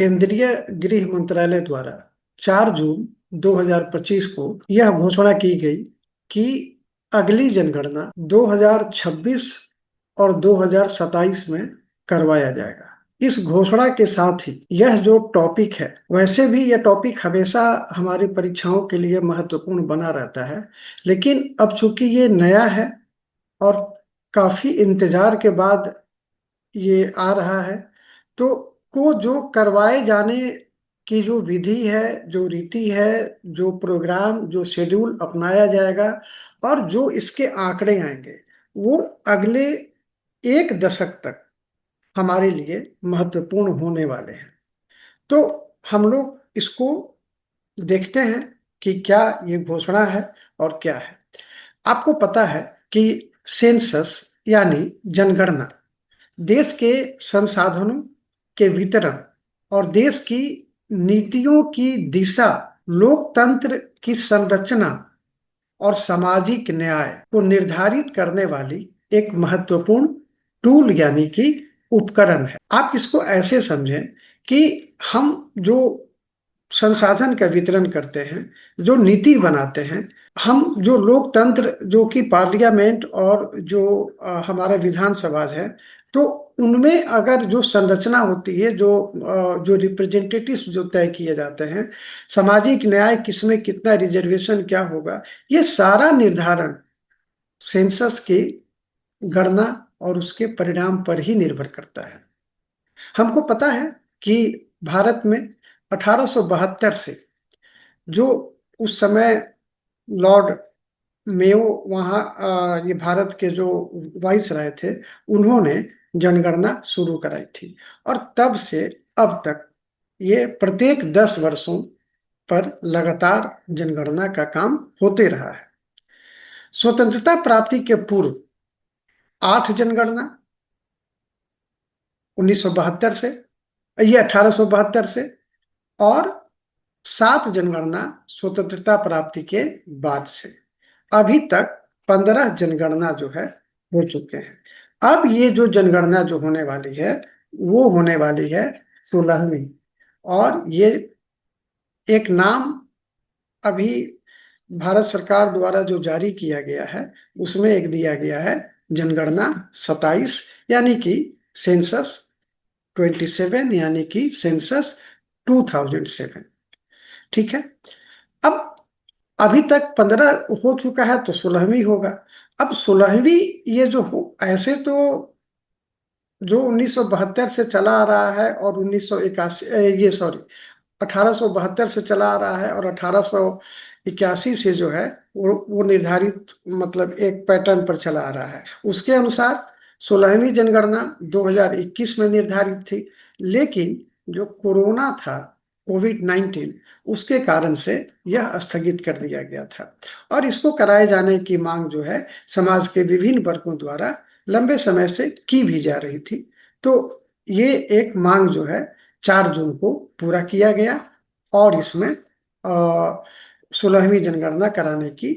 केंद्रीय गृह मंत्रालय द्वारा 4 जून 2025 को यह घोषणा की गई कि अगली जनगणना 2026 और 2027 में करवाया जाएगा। इस घोषणा के साथ ही यह जो टॉपिक है, वैसे भी यह टॉपिक हमेशा हमारी परीक्षाओं के लिए महत्वपूर्ण बना रहता है, लेकिन अब चूंकि ये नया है और काफी इंतजार के बाद ये आ रहा है, तो को जो करवाए जाने की जो विधि है, जो रीति है, जो प्रोग्राम, जो शेड्यूल अपनाया जाएगा और जो इसके आंकड़े आएंगे, वो अगले 1 दशक तक हमारे लिए महत्वपूर्ण होने वाले हैं। तो हम लोग इसको देखते हैं कि क्या ये घोषणा है और क्या है। आपको पता है कि सेंसस यानी जनगणना देश के संसाधनों के वितरण और देश की नीतियों की दिशा, लोकतंत्र की संरचना और सामाजिक न्याय को निर्धारित करने वाली एक महत्वपूर्ण टूल यानी कि उपकरण है। आप इसको ऐसे समझें कि हम जो संसाधन का वितरण करते हैं, जो नीति बनाते हैं, हम जो लोकतंत्र जो कि पार्लियामेंट और जो हमारा विधानसभा है, तो उनमें अगर जो संरचना होती है, जो रिप्रेजेंटेटिव्स जो तय किए जाते हैं, सामाजिक न्याय किसमें कितना रिजर्वेशन क्या होगा, ये सारा निर्धारण सेंसस की गणना और उसके परिणाम पर ही निर्भर करता है। हमको पता है कि भारत में 1872 से जो उस समय लॉर्ड मेयो वहाँ ये भारत के जो वाइस राय थे, उन्होंने जनगणना शुरू कराई थी और तब से अब तक ये प्रत्येक 10 वर्षों पर लगातार जनगणना का काम होते रहा है। स्वतंत्रता प्राप्ति के पूर्व 8 जनगणना 1972 से, ये 1872 से, और 7 जनगणना स्वतंत्रता प्राप्ति के बाद से। अभी तक 15 जनगणना जो है हो चुके हैं। अब ये जो जनगणना जो होने वाली है, वो होने वाली है 16वीं। और ये एक नाम अभी भारत सरकार द्वारा जो जारी किया गया है, उसमें एक दिया गया है जनगणना 27, यानी कि सेंसस 27, यानी कि सेंसस 2007। ठीक है। अब अभी तक 15 हो चुका है, तो 16वीं होगा। अब 16वीं ये जो हो, ऐसे तो जो 1972 से चला आ रहा है और 1981, ये सॉरी 1872 से चला आ रहा है और 1881 से जो है वो निर्धारित, मतलब एक पैटर्न पर चला आ रहा है। उसके अनुसार 16वीं जनगणना 2021 में निर्धारित थी, लेकिन जो कोरोना था, कोविड-19, उसके कारण से यह स्थगित कर दिया गया था और इसको कराए जाने की मांग जो है समाज के विभिन्न वर्गों द्वारा लंबे समय से की भी जा रही थी। तो ये एक मांग जो है 4 जून को पूरा किया गया और इसमें 16वीं जनगणना कराने की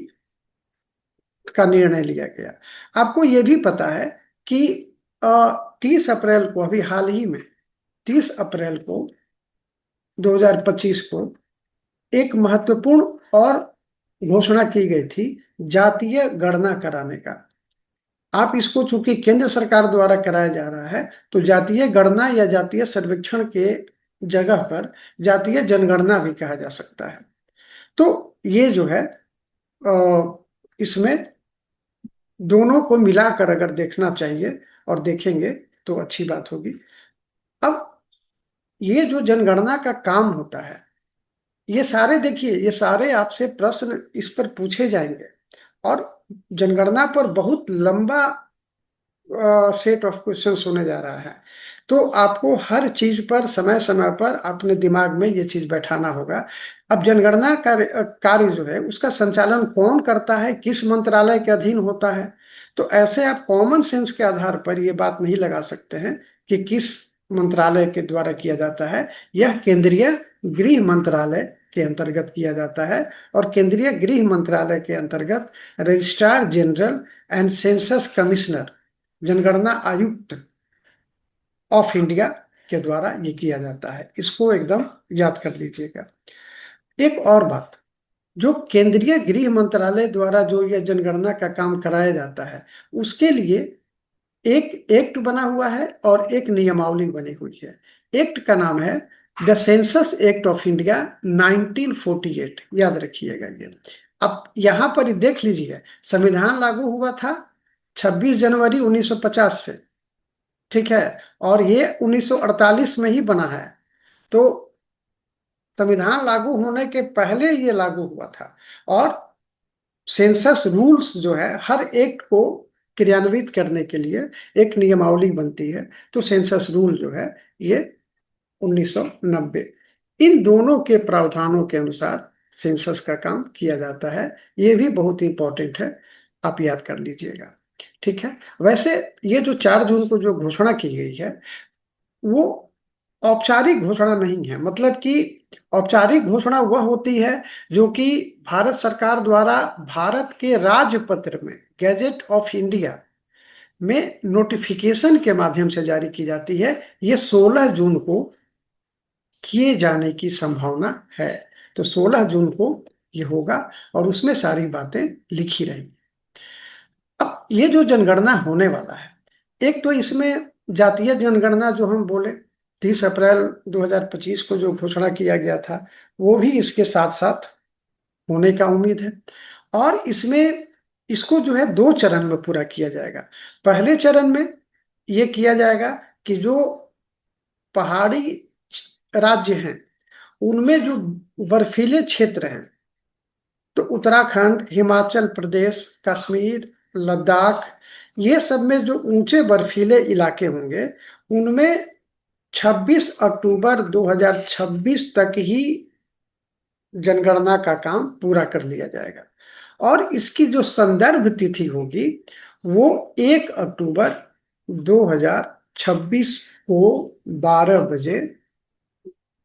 का निर्णय लिया गया। आपको ये भी पता है कि 30 अप्रैल को, अभी हाल ही में 30 अप्रैल को 2025 को एक महत्वपूर्ण और घोषणा की गई थी जातीय गणना कराने का। आप इसको चूंकि केंद्र सरकार द्वारा कराया जा रहा है, तो जातीय गणना या जातीय सर्वेक्षण के जगह पर जातीय जनगणना भी कहा जा सकता है। तो ये जो है इसमें दोनों को मिलाकर अगर देखना चाहिए और देखेंगे तो अच्छी बात होगी। अब ये जो जनगणना का काम होता है, ये सारे देखिए, ये सारे आपसे प्रश्न इस पर पूछे जाएंगे और जनगणना पर बहुत लंबा सेट ऑफ क्वेश्चंस होने जा रहा है। तो आपको हर चीज पर समय समय पर अपने दिमाग में ये चीज बैठाना होगा। अब जनगणना कार्य जो है, उसका संचालन कौन करता है, किस मंत्रालय के अधीन होता है, तो ऐसे आप कॉमन सेंस के आधार पर ये बात नहीं लगा सकते हैं कि किस मंत्रालय के द्वारा किया जाता है। यह केंद्रीय गृह मंत्रालय के अंतर्गत किया जाता है और केंद्रीय गृह मंत्रालय के अंतर्गत registrar general and census commissioner, जनगणना आयुक्त ऑफ इंडिया, के द्वारा ये किया जाता है। इसको एकदम याद कर लीजिएगा। एक और बात, जो केंद्रीय गृह मंत्रालय द्वारा जो ये जनगणना का काम कराया जाता है, उसके लिए एक एक्ट बना हुआ है और एक नियमावली बनी हुई है। एक्ट का नाम है the census act of India 1948, याद रखिएगा ये। अब यहां पर देख लीजिए, संविधान लागू हुआ था 26 जनवरी 1950 से, ठीक है, और ये 1948 में ही बना है। तो संविधान लागू होने के पहले ये लागू हुआ था। और सेंसस रूल्स जो है, हर एक्ट को क्रियान्वित करने के लिए एक नियमावली बनती है। तो सेंसस रूल जो है ये 1990, इन दोनों के प्रावधानों के अनुसार सेंसस का काम किया जाता है। ये भी बहुत इंपॉर्टेंट है, आप याद कर लीजिएगा, ठीक है। वैसे ये जो 4 जून को जो घोषणा की गई है, वो औपचारिक घोषणा नहीं है। मतलब कि औपचारिक घोषणा वह होती है जो कि भारत सरकार द्वारा भारत के राजपत्र में, गैजेट ऑफ इंडिया में नोटिफिकेशन के माध्यम से जारी की जाती है। ये 16 जून को किए जाने की संभावना है। तो 16 जून को ये होगा और उसमें सारी बातें लिखी रहेंगी। अब ये जो जनगणना होने वाला है, एक तो इसमें जातीय जनगणना जो हम बोले 30 अप्रैल 2025 को जो घोषणा किया गया था, वो भी इसके साथ साथ होने का उम्मीद है। और इसमें इसको जो है 2 चरण में पूरा किया जाएगा। पहले चरण में ये किया जाएगा कि जो पहाड़ी राज्य हैं, उनमें जो बर्फीले क्षेत्र हैं, तो उत्तराखंड, हिमाचल प्रदेश, कश्मीर, लद्दाख, ये सब में जो ऊंचे बर्फीले इलाके होंगे, उनमें 26 अक्टूबर 2026 तक ही जनगणना का काम पूरा कर लिया जाएगा। और इसकी जो संदर्भ तिथि होगी वो 1 अक्टूबर 2026 को 12 बजे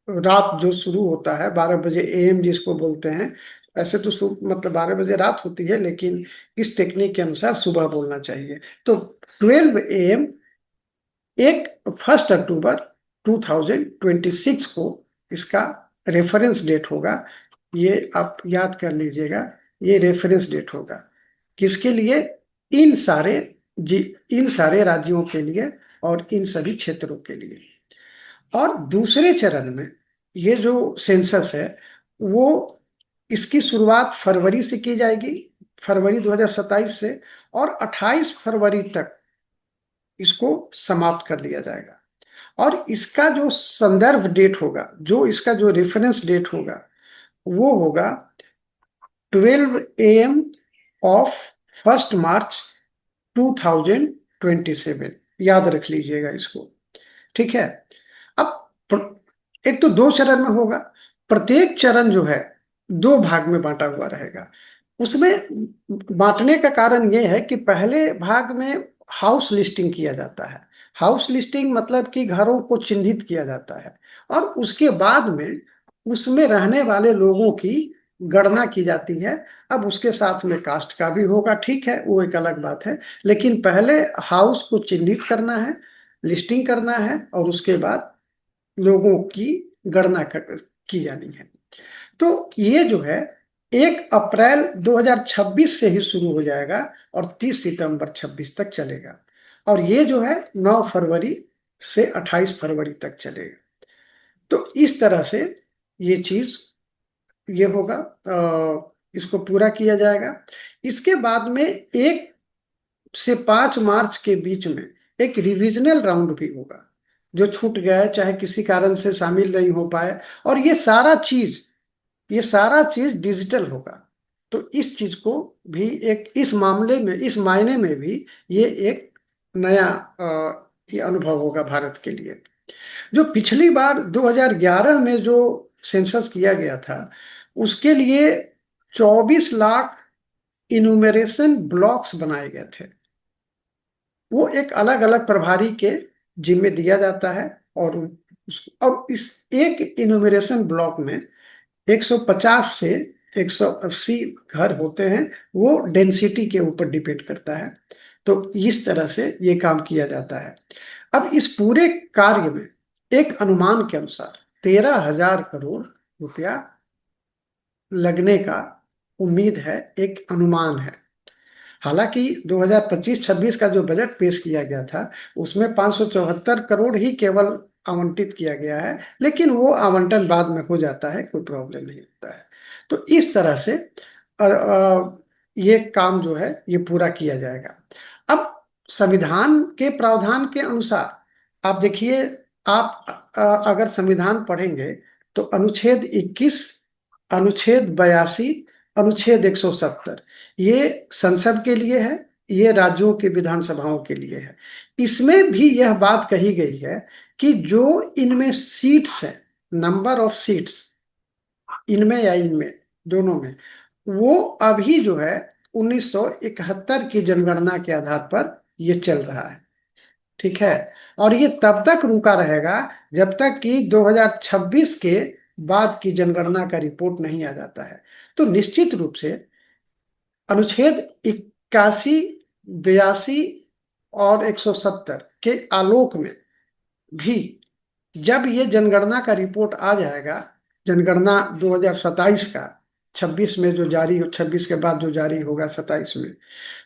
रात जो शुरू होता है, 12 बजे एएम जिसको बोलते हैं। ऐसे तो मतलब 12 बजे रात होती है, लेकिन इस टेक्निक के अनुसार सुबह बोलना चाहिए। तो 12 एएम 1 अक्टूबर 2026 को इसका रेफरेंस डेट होगा। ये आप याद कर लीजिएगा, ये रेफरेंस डेट होगा किसके लिए? इन सारे जी इन सारे राज्यों के लिए और इन सभी क्षेत्रों के लिए। और दूसरे चरण में ये जो सेंसस है, वो इसकी शुरुआत फरवरी से की जाएगी, फरवरी 2027 से, और 28 फरवरी तक इसको समाप्त कर लिया जाएगा। और इसका जो संदर्भ डेट होगा, जो इसका जो रेफरेंस डेट होगा, वो होगा 12 एएम ऑफ 1 मार्च 2027। याद रख लीजिएगा इसको, ठीक है। अब एक तो 2 चरण में होगा। प्रत्येक चरण जो है 2 भाग में बांटा हुआ रहेगा। उसमें बांटने का कारण यह है कि पहले भाग में हाउस लिस्टिंग किया जाता है। हाउस लिस्टिंग मतलब कि घरों को चिन्हित किया जाता है, और उसके बाद में उसमें रहने वाले लोगों की गणना की जाती है। अब उसके साथ में कास्ट का भी होगा, ठीक है, वो एक अलग बात है। लेकिन पहले हाउस को चिन्हित करना है, लिस्टिंग करना है, और उसके बाद लोगों की गणना की जानी है। तो ये जो है 1 अप्रैल 2026 से ही शुरू हो जाएगा और 30 सितंबर 26 तक चलेगा। और ये जो है 9 फरवरी से 28 फरवरी तक चलेगा। तो इस तरह से ये चीज ये होगा, इसको पूरा किया जाएगा। इसके बाद में 1 से 5 मार्च के बीच में एक रिविजनल राउंड भी होगा, जो छूट गया है, चाहे किसी कारण से शामिल नहीं हो पाए। और ये सारा चीज डिजिटल होगा। तो इस चीज को भी एक, इस मामले में, इस मायने में भी ये एक नया ये अनुभव होगा भारत के लिए। जो पिछली बार 2011 में जो सेंसस किया गया था, उसके लिए 24 लाख इनुमेरेशन ब्लॉक्स बनाए गए थे। वो एक अलग अलग प्रभारी के जिम्मे दिया जाता है। और इस एक इनुमेरेशन ब्लॉक में 150 से 180 घर होते हैं। वो डेंसिटी के ऊपर डिपेंड करता है। तो इस तरह से ये काम किया जाता है। अब इस पूरे कार्य में एक अनुमान के अनुसार 13,000 करोड़ रुपया लगने का उम्मीद है, एक अनुमान है। हालांकि 2025-26 का जो बजट पेश किया गया था उसमें 574 करोड़ ही केवल आवंटित किया गया है, लेकिन वो आवंटन बाद में हो जाता है, कोई प्रॉब्लम नहीं होता है। तो इस तरह से ये काम जो है ये पूरा किया जाएगा। अब संविधान के प्रावधान के अनुसार आप देखिए, आप अगर संविधान पढ़ेंगे तो अनुच्छेद 21, अनुच्छेद 82, अनुच्छेद 170 ये संसद के लिए है, ये राज्यों की विधानसभाओं के लिए है। इसमें भी यह बात कही गई है कि जो इनमें सीट्स है, नंबर ऑफ सीट्स, इनमें या इनमें दोनों में, वो अभी जो है 1971 की जनगणना के आधार पर ये चल रहा है। ठीक है। और ये तब तक रुका रहेगा जब तक कि 2026 के बाद की जनगणना का रिपोर्ट नहीं आ जाता है। तो निश्चित रूप से अनुच्छेद 81, 82 और 170 के आलोक में भी जब ये जनगणना का रिपोर्ट आ जाएगा, जनगणना 2027 का, 26 में जो जारी हो, 26 के बाद जो जारी होगा 27 में,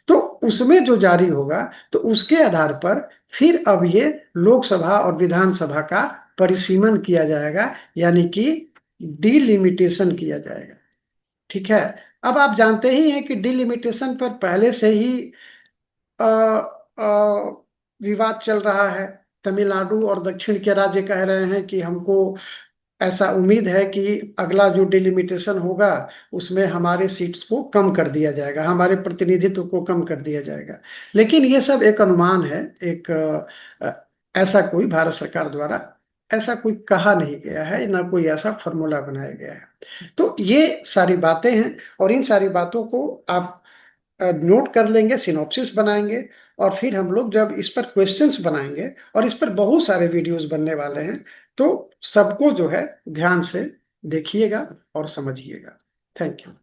तो उसमें जो जारी होगा तो उसके आधार पर फिर अब ये लोकसभा और विधानसभा का परिसीमन किया जाएगा, यानी कि डिलिमिटेशन किया जाएगा। ठीक है। अब आप जानते ही हैं कि डिलिमिटेशन पर पहले से ही अ, विवाद चल रहा है। तमिलनाडु और दक्षिण के राज्य कह रहे हैं कि हमको ऐसा उम्मीद है कि अगला जो डिलिमिटेशन होगा उसमें हमारे सीट्स को कम कर दिया जाएगा, हमारे प्रतिनिधित्व को कम कर दिया जाएगा। लेकिन ये सब एक अनुमान है, एक ऐसा कोई भारत सरकार द्वारा ऐसा कोई कहा नहीं गया है, ना कोई ऐसा फॉर्मूला बनाया गया है। तो ये सारी बातें हैं, और इन सारी बातों को आप नोट कर लेंगे, सिनॉप्सिस बनाएंगे, और फिर हम लोग जब इस पर क्वेश्चंस बनाएंगे, और इस पर बहुत सारे वीडियोस बनने वाले हैं, तो सबको जो है ध्यान से देखिएगा और समझिएगा। Thank you.